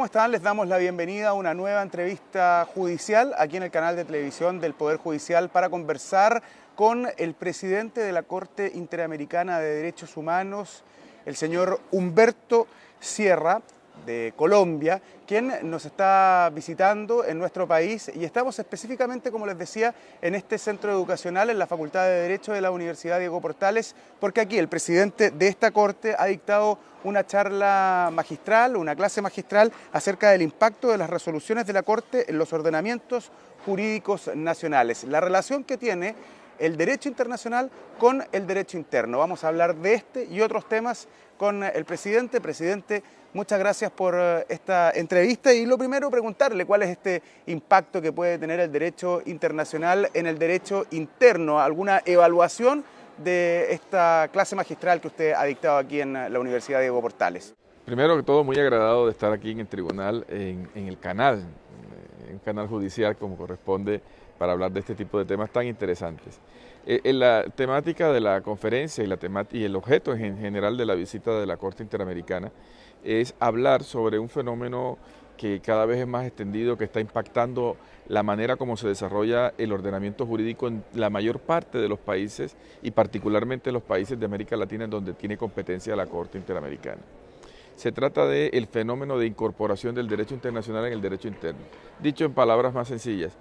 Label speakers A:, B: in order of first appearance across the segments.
A: están? Les damos la bienvenida a una nueva entrevista judicial aquí en el canal de televisión del Poder Judicial para conversar con el presidente de la Corte Interamericana de Derechos Humanos, el señor Humberto Sierra, de Colombia, quien nos está visitando en nuestro país, y estamos específicamente, como les decía, en este centro educacional, en la Facultad de Derecho de la Universidad Diego Portales, porque aquí el presidente de esta Corte ha dictado una charla magistral, una clase magistral acerca del impacto de las resoluciones de la Corte en los ordenamientos jurídicos nacionales, la relación que tiene el derecho internacional con el derecho interno. Vamos a hablar de este y otros temas con el presidente. Presidente, muchas gracias por esta entrevista, y lo primero, preguntarle cuál es este impacto que puede tener el derecho internacional en el derecho interno. ¿Alguna evaluación de esta clase magistral que usted ha dictado aquí en la Universidad Diego Portales?
B: Primero que todo, muy agradado de estar aquí en el tribunal, en el canal, en un canal judicial como corresponde, para hablar de este tipo de temas tan interesantes. La temática de la conferencia y el objeto en general de la visita de la Corte Interamericana es hablar sobre un fenómeno que cada vez es más extendido, que está impactando la manera como se desarrolla el ordenamiento jurídico en la mayor parte de los países, y particularmente en los países de América Latina en donde tiene competencia la Corte Interamericana. Se trata del fenómeno de incorporación del derecho internacional en el derecho interno. Dicho en palabras más sencillas,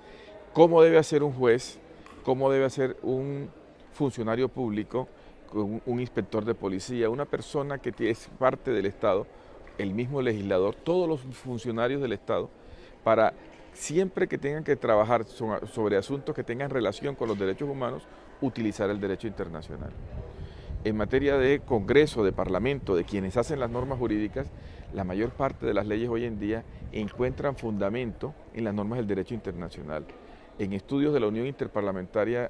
B: ¿cómo debe hacer un juez? ¿Cómo debe hacer un funcionario público, un inspector de policía, una persona que es parte del Estado, el mismo legislador, todos los funcionarios del Estado, para siempre que tengan que trabajar sobre asuntos que tengan relación con los derechos humanos, utilizar el derecho internacional? En materia de Congreso, de Parlamento, de quienes hacen las normas jurídicas, la mayor parte de las leyes hoy en día encuentran fundamento en las normas del derecho internacional. En estudios de la Unión Interparlamentaria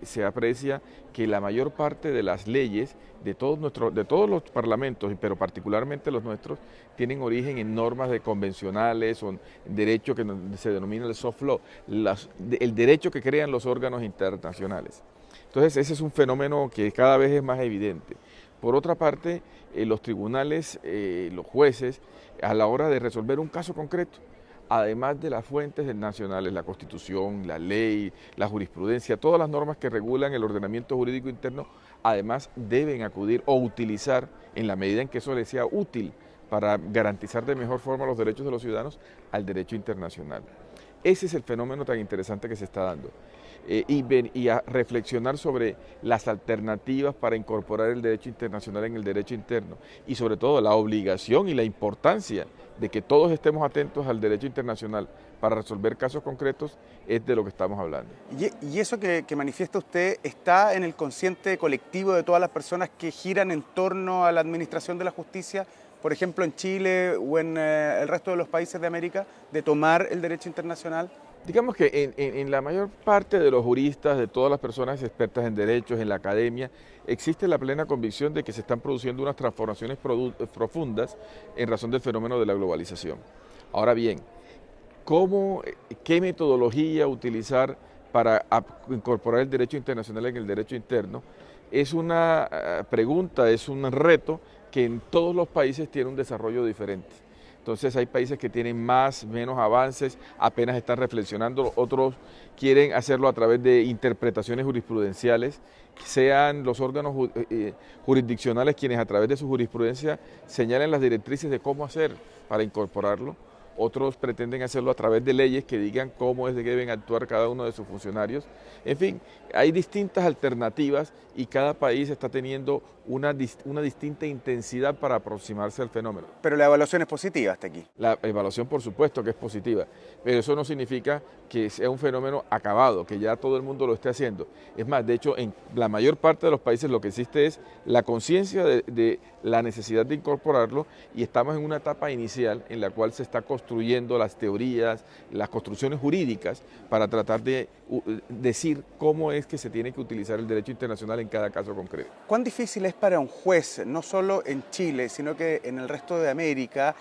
B: se aprecia que la mayor parte de las leyes de todos los parlamentos, pero particularmente los nuestros, tienen origen en normas convencionales o en derecho que se denomina el soft law, el derecho que crean los órganos internacionales. Entonces ese es un fenómeno que cada vez es más evidente. Por otra parte, los tribunales, los jueces, a la hora de resolver un caso concreto, además de las fuentes nacionales, la Constitución, la ley, la jurisprudencia, todas las normas que regulan el ordenamiento jurídico interno, además deben acudir o utilizar, en la medida en que eso les sea útil para garantizar de mejor forma los derechos de los ciudadanos, al derecho internacional. Ese es el fenómeno tan interesante que se está dando. Y a reflexionar sobre las alternativas para incorporar el derecho internacional en el derecho interno, y sobre todo la obligación y la importancia de que todos estemos atentos al derecho internacional para resolver casos concretos, es de lo que estamos hablando.
A: ¿Y eso que manifiesta usted está en el consciente colectivo de todas las personas que giran en torno a la administración de la justicia, por ejemplo en Chile o en el resto de los países de América, de tomar el derecho internacional?
B: Digamos que en la mayor parte de los juristas, de todas las personas expertas en derechos, en la academia, existe la plena convicción de que se están produciendo unas transformaciones profundas en razón del fenómeno de la globalización. Ahora bien, ¿qué metodología utilizar para incorporar el derecho internacional en el derecho interno? Es una pregunta, es un reto que en todos los países tiene un desarrollo diferente. Entonces hay países que tienen menos avances, apenas están reflexionando, otros quieren hacerlo a través de interpretaciones jurisprudenciales, sean los órganos jurisdiccionales quienes a través de su jurisprudencia señalen las directrices de cómo hacer para incorporarlo. Otros pretenden hacerlo a través de leyes que digan cómo es que deben actuar cada uno de sus funcionarios. En fin, hay distintas alternativas y cada país está teniendo una distinta intensidad para aproximarse al fenómeno.
A: Pero la evaluación es positiva hasta aquí.
B: La evaluación, por supuesto, que es positiva, pero eso no significa que sea un fenómeno acabado, que ya todo el mundo lo esté haciendo. Es más, de hecho, en la mayor parte de los países lo que existe es la conciencia de la necesidad de incorporarlo, y estamos en una etapa inicial en la cual se está construyendo las teorías, las construcciones jurídicas para tratar de decir cómo es que se tiene que utilizar el derecho internacional en cada caso concreto.
A: ¿Cuán difícil es para un juez, no solo en Chile, sino que en el resto de América,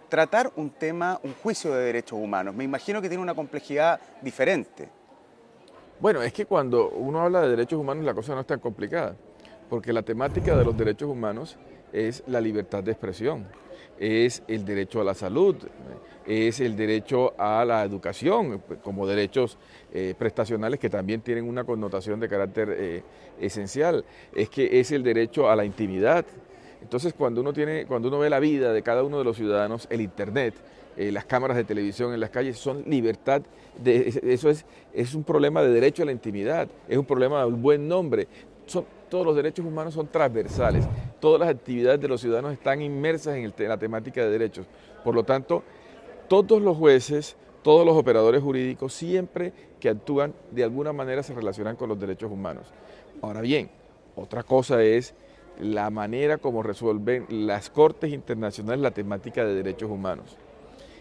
A: tratar un juicio de derechos humanos? Me imagino que tiene una complejidad diferente.
B: Bueno, es que cuando uno habla de derechos humanos la cosa no es tan complicada, porque la temática de los derechos humanos es la libertad de expresión. es el derecho a la salud, es el derecho a la educación, como derechos prestacionales que también tienen una connotación de carácter esencial, es el derecho a la intimidad. Entonces, cuando uno ve la vida de cada uno de los ciudadanos, el Internet, las cámaras de televisión en las calles, son libertad, eso es un problema de derecho a la intimidad, es un problema de un buen nombre. Todos los derechos humanos son transversales, todas las actividades de los ciudadanos están inmersas en la temática de derechos. Por lo tanto, todos los jueces, todos los operadores jurídicos, siempre que actúan de alguna manera se relacionan con los derechos humanos. Ahora bien, otra cosa es la manera como resuelven las cortes internacionales la temática de derechos humanos.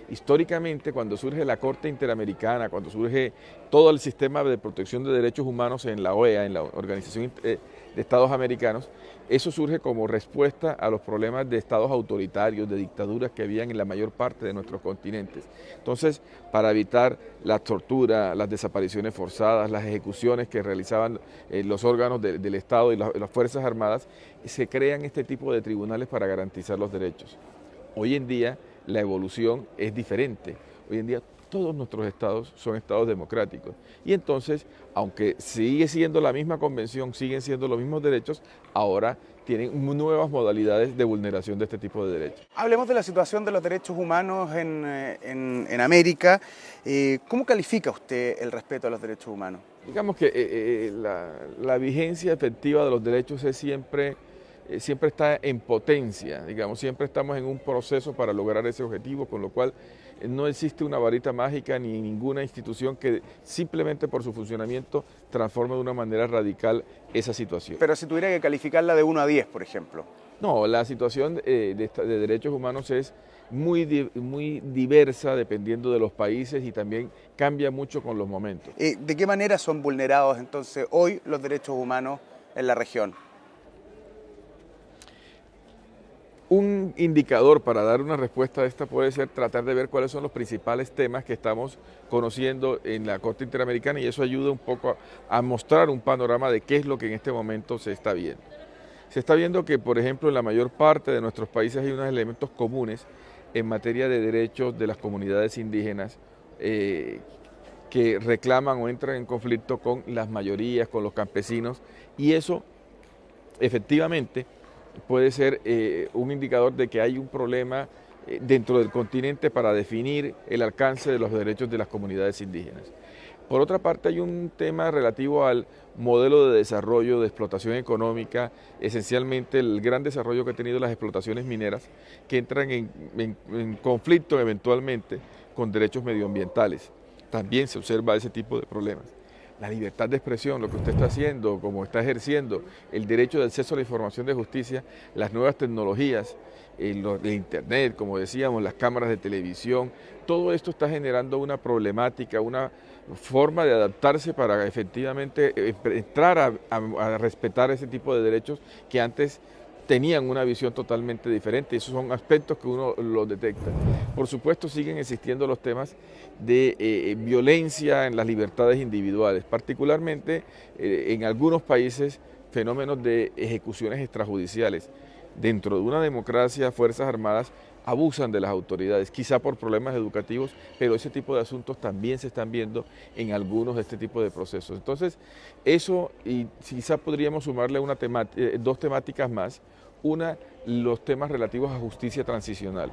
B: Históricamente, cuando surge la Corte Interamericana, cuando surge todo el sistema de protección de derechos humanos en la OEA, en la Organización de Estados Americanos, eso surge como respuesta a los problemas de estados autoritarios, de dictaduras que habían en la mayor parte de nuestros continentes. Entonces, para evitar la tortura, las desapariciones forzadas, las ejecuciones que realizaban los órganos del Estado y las Fuerzas Armadas, se crean este tipo de tribunales para garantizar los derechos. Hoy en día, la evolución es diferente. Hoy en día todos nuestros estados son estados democráticos y entonces, aunque sigue siendo la misma convención, siguen siendo los mismos derechos, ahora tienen nuevas modalidades de vulneración de este tipo de derechos.
A: Hablemos de la situación de los derechos humanos en América. ¿Cómo califica usted el respeto a los derechos humanos?
B: Digamos que la vigencia efectiva de los derechos es siempre está en potencia, digamos, siempre estamos en un proceso para lograr ese objetivo, con lo cual no existe una varita mágica ni ninguna institución que simplemente por su funcionamiento transforme de una manera radical esa situación.
A: Pero si tuviera que calificarla de 1 a 10, por ejemplo.
B: No, la situación de derechos humanos es muy diversa dependiendo de los países y también cambia mucho con los momentos.
A: ¿De qué manera son vulnerados entonces hoy los derechos humanos en la región?
B: Un indicador para dar una respuesta a esta puede ser tratar de ver cuáles son los principales temas que estamos conociendo en la Corte Interamericana y eso ayuda un poco a mostrar un panorama de qué es lo que en este momento se está viendo. Se está viendo que, por ejemplo, en la mayor parte de nuestros países hay unos elementos comunes en materia de derechos de las comunidades indígenas que reclaman o entran en conflicto con las mayorías, con los campesinos y eso efectivamente puede ser un indicador de que hay un problema dentro del continente para definir el alcance de los derechos de las comunidades indígenas. Por otra parte, hay un tema relativo al modelo de desarrollo, de explotación económica, esencialmente el gran desarrollo que han tenido las explotaciones mineras, que entran en conflicto eventualmente con derechos medioambientales. También se observa ese tipo de problemas. La libertad de expresión, lo que usted está haciendo, como está ejerciendo, el derecho de acceso a la información de justicia, las nuevas tecnologías, el Internet, como decíamos, las cámaras de televisión, todo esto está generando una problemática, una forma de adaptarse para efectivamente entrar a respetar ese tipo de derechos que antes tenían una visión totalmente diferente. Esos son aspectos que uno los detecta. Por supuesto, siguen existiendo los temas de violencia en las libertades individuales, particularmente en algunos países fenómenos de ejecuciones extrajudiciales. Dentro de una democracia, Fuerzas Armadas abusan de las autoridades, quizá por problemas educativos, pero ese tipo de asuntos también se están viendo en algunos de este tipo de procesos. Entonces, eso, y quizá podríamos sumarle dos temáticas más. Una, los temas relativos a justicia transicional.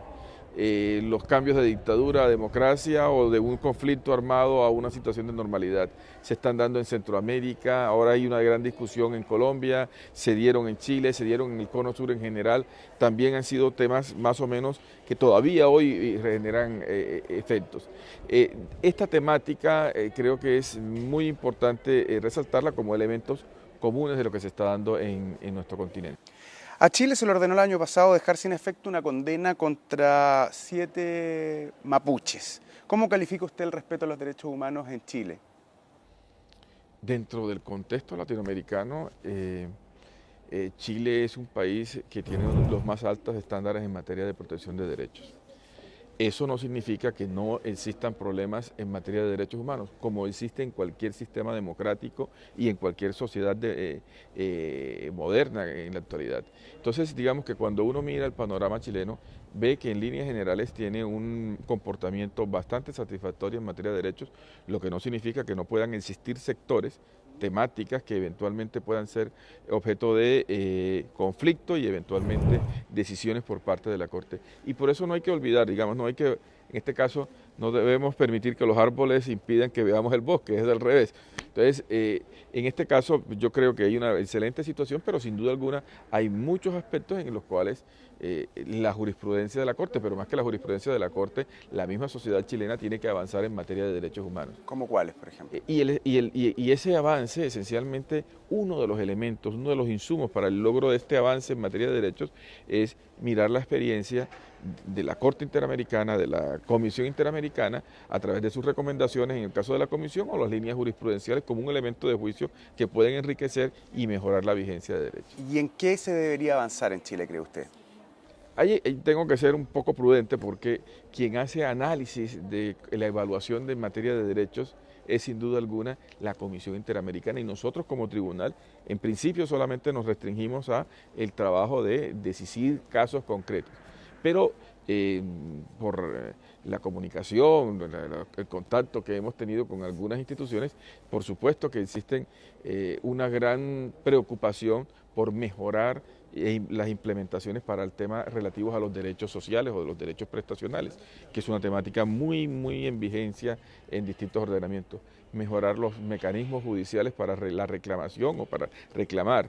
B: Los cambios de dictadura a democracia o de un conflicto armado a una situación de normalidad. Se están dando en Centroamérica, ahora hay una gran discusión en Colombia, se dieron en Chile, se dieron en el Cono Sur en general, también han sido temas más o menos que todavía hoy generan efectos. Esta temática creo que es muy importante resaltarla como elementos comunes de lo que se está dando en nuestro continente.
A: A Chile se le ordenó el año pasado dejar sin efecto una condena contra 7 mapuches. ¿Cómo califica usted el respeto a los derechos humanos en Chile?
B: Dentro del contexto latinoamericano, Chile es un país que tiene los más altos estándares en materia de protección de derechos. Eso no significa que no existan problemas en materia de derechos humanos, como existe en cualquier sistema democrático y en cualquier sociedad moderna en la actualidad. Entonces, digamos que cuando uno mira el panorama chileno, ve que en líneas generales tiene un comportamiento bastante satisfactorio en materia de derechos, lo que no significa que no puedan existir sectores, temáticas que eventualmente puedan ser objeto de conflicto y eventualmente decisiones por parte de la Corte. Y por eso no hay que olvidar, digamos, no hay que, en este caso, no debemos permitir que los árboles impidan que veamos el bosque, es del revés. Entonces, en este caso yo creo que hay una excelente situación, pero sin duda alguna hay muchos aspectos en los cuales la jurisprudencia de la Corte, pero más que la jurisprudencia de la Corte, la misma sociedad chilena tiene que avanzar en materia de derechos humanos.
A: ¿Cómo cuáles, por ejemplo?
B: Y ese avance, esencialmente, uno de los elementos, uno de los insumos para el logro de este avance en materia de derechos es mirar la experiencia de la Corte Interamericana, de la Comisión Interamericana, a través de sus recomendaciones en el caso de la Comisión o las líneas jurisprudenciales como un elemento de juicio que pueden enriquecer y mejorar la vigencia de derechos.
A: ¿Y en qué se debería avanzar en Chile, cree usted?
B: Ahí tengo que ser un poco prudente porque quien hace análisis de la evaluación de materia de derechos es sin duda alguna la Comisión Interamericana y nosotros como tribunal en principio solamente nos restringimos a el trabajo de decidir casos concretos. Pero por la comunicación, el contacto que hemos tenido con algunas instituciones, por supuesto que existen una gran preocupación por mejorar las implementaciones para el tema relativos a los derechos sociales o de los derechos prestacionales, que es una temática muy en vigencia en distintos ordenamientos. Mejorar los mecanismos judiciales para la reclamación o para reclamar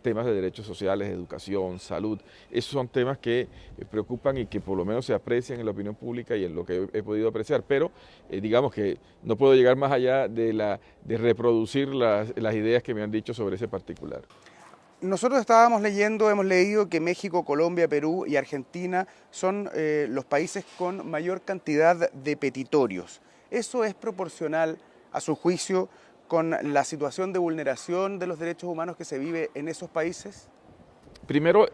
B: temas de derechos sociales, educación, salud. Esos son temas que preocupan y que por lo menos se aprecian en la opinión pública y en lo que he podido apreciar, pero digamos que no puedo llegar más allá de reproducir las ideas que me han dicho sobre ese particular.
A: Nosotros hemos leído que México, Colombia, Perú y Argentina son los países con mayor cantidad de petitorios. ¿Eso es proporcional, a su juicio, con la situación de vulneración de los derechos humanos que se vive en esos países?
B: Primero,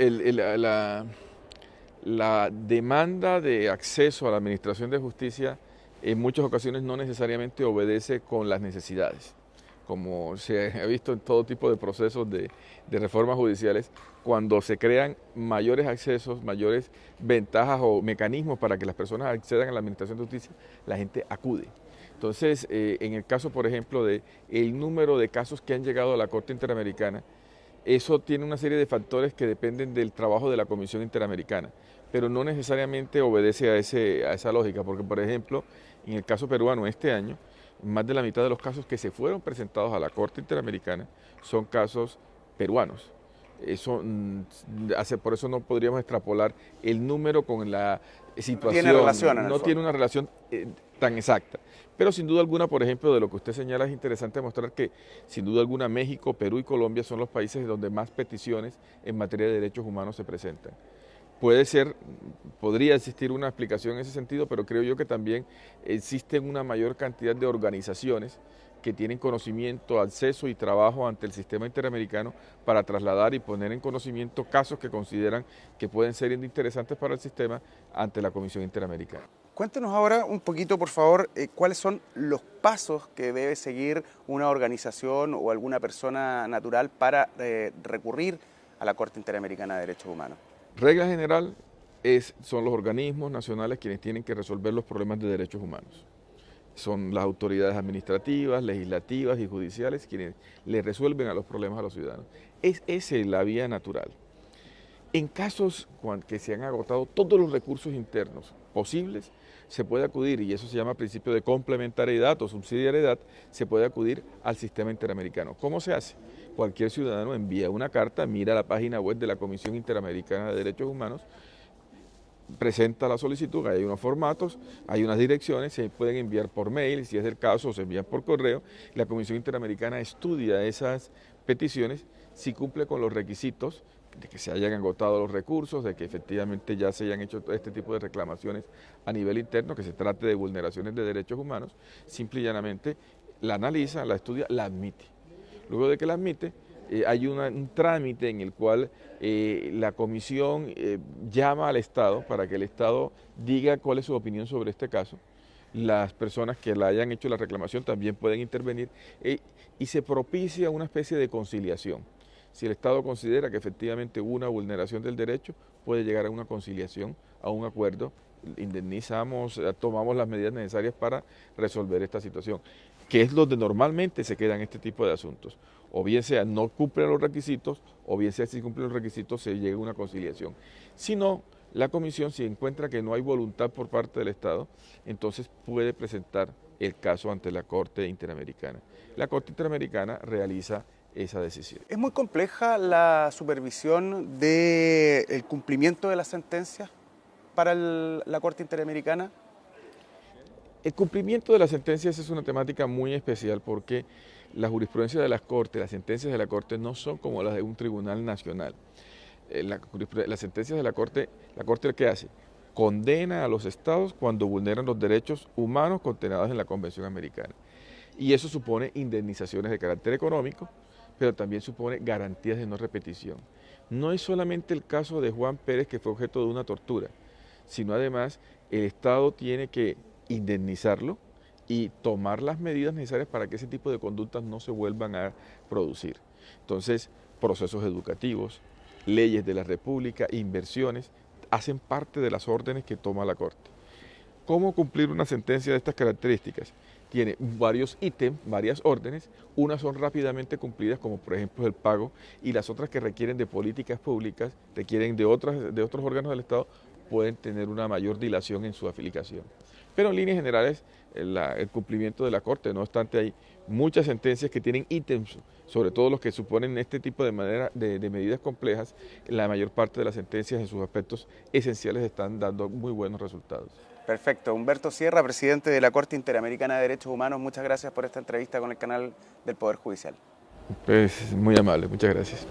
B: la demanda de acceso a la administración de justicia en muchas ocasiones no necesariamente obedece con las necesidades. Como se ha visto en todo tipo de procesos de reformas judiciales, cuando se crean mayores accesos, mayores ventajas o mecanismos para que las personas accedan a la administración de justicia, la gente acude. Entonces, en el caso, por ejemplo, de el número de casos que han llegado a la Corte Interamericana, eso tiene una serie de factores que dependen del trabajo de la Comisión Interamericana, pero no necesariamente obedece a esa lógica, porque, por ejemplo, en el caso peruano este año, más de la mitad de los casos que se fueron presentados a la Corte Interamericana son casos peruanos. Por eso no podríamos extrapolar el número con la situación. No tiene una relación tan exacta. Pero sin duda alguna, por ejemplo, de lo que usted señala, es interesante mostrar que sin duda alguna México, Perú y Colombia son los países donde más peticiones en materia de derechos humanos se presentan. Podría existir una explicación en ese sentido, pero creo yo que también existen una mayor cantidad de organizaciones que tienen conocimiento, acceso y trabajo ante el sistema interamericano para trasladar y poner en conocimiento casos que consideran que pueden ser interesantes para el sistema ante la Comisión Interamericana.
A: Cuéntenos ahora un poquito, por favor, cuáles son los pasos que debe seguir una organización o alguna persona natural para recurrir a la Corte Interamericana de Derechos Humanos.
B: Regla general son los organismos nacionales quienes tienen que resolver los problemas de derechos humanos. Son las autoridades administrativas, legislativas y judiciales quienes le resuelven a los problemas a los ciudadanos. Esa es la vía natural. En casos que se han agotado todos los recursos internos posibles, se puede acudir, y eso se llama principio de complementariedad o subsidiariedad, se puede acudir al sistema interamericano. ¿Cómo se hace? Cualquier ciudadano envía una carta, mira la página web de la Comisión Interamericana de Derechos Humanos, presenta la solicitud, hay unos formatos, hay unas direcciones, se pueden enviar por mail, si es el caso, se envían por correo. La Comisión Interamericana estudia esas peticiones, si cumple con los requisitos de que se hayan agotado los recursos, de que efectivamente ya se hayan hecho este tipo de reclamaciones a nivel interno, que se trate de vulneraciones de derechos humanos, simple y llanamente la analiza, la estudia, la admite. Luego de que la admite, hay un trámite en el cual la comisión llama al Estado para que el Estado diga cuál es su opinión sobre este caso. Las personas que la hayan hecho la reclamación también pueden intervenir y se propicia una especie de conciliación. Si el Estado considera que efectivamente hubo una vulneración del derecho, puede llegar a una conciliación, a un acuerdo, indemnizamos, tomamos las medidas necesarias para resolver esta situación, que es donde normalmente se quedan este tipo de asuntos. O bien sea no cumplen los requisitos, o bien sea si cumplen los requisitos se llega a una conciliación. Si no, la comisión, si encuentra que no hay voluntad por parte del Estado, entonces puede presentar el caso ante la Corte Interamericana. La Corte Interamericana realiza esa decisión.
A: ¿Es muy compleja la supervisión del cumplimiento de las sentencias para la Corte Interamericana?
B: El cumplimiento de las sentencias es una temática muy especial porque la jurisprudencia de las Cortes, las sentencias de la Corte no son como las de un tribunal nacional. Las sentencias de la Corte ¿qué hace? Condena a los estados cuando vulneran los derechos humanos contenados en la Convención Americana. Y eso supone indemnizaciones de carácter económico, pero también supone garantías de no repetición. No es solamente el caso de Juan Pérez que fue objeto de una tortura, sino además el Estado tiene que indemnizarlo y tomar las medidas necesarias para que ese tipo de conductas no se vuelvan a producir. Entonces, procesos educativos, leyes de la República, inversiones, hacen parte de las órdenes que toma la Corte. ¿Cómo cumplir una sentencia de estas características? Tiene varios ítems, varias órdenes, unas son rápidamente cumplidas, como por ejemplo el pago, y las otras que requieren de políticas públicas, requieren de otros órganos del Estado, pueden tener una mayor dilación en su aplicación. Pero en líneas generales, el cumplimiento de la Corte, no obstante, hay muchas sentencias que tienen ítems, sobre todo los que suponen este tipo de medidas complejas, la mayor parte de las sentencias en sus aspectos esenciales están dando muy buenos resultados.
A: Perfecto. Humberto Sierra, presidente de la Corte Interamericana de Derechos Humanos, muchas gracias por esta entrevista con el canal del Poder Judicial.
B: Pues muy amable, muchas gracias.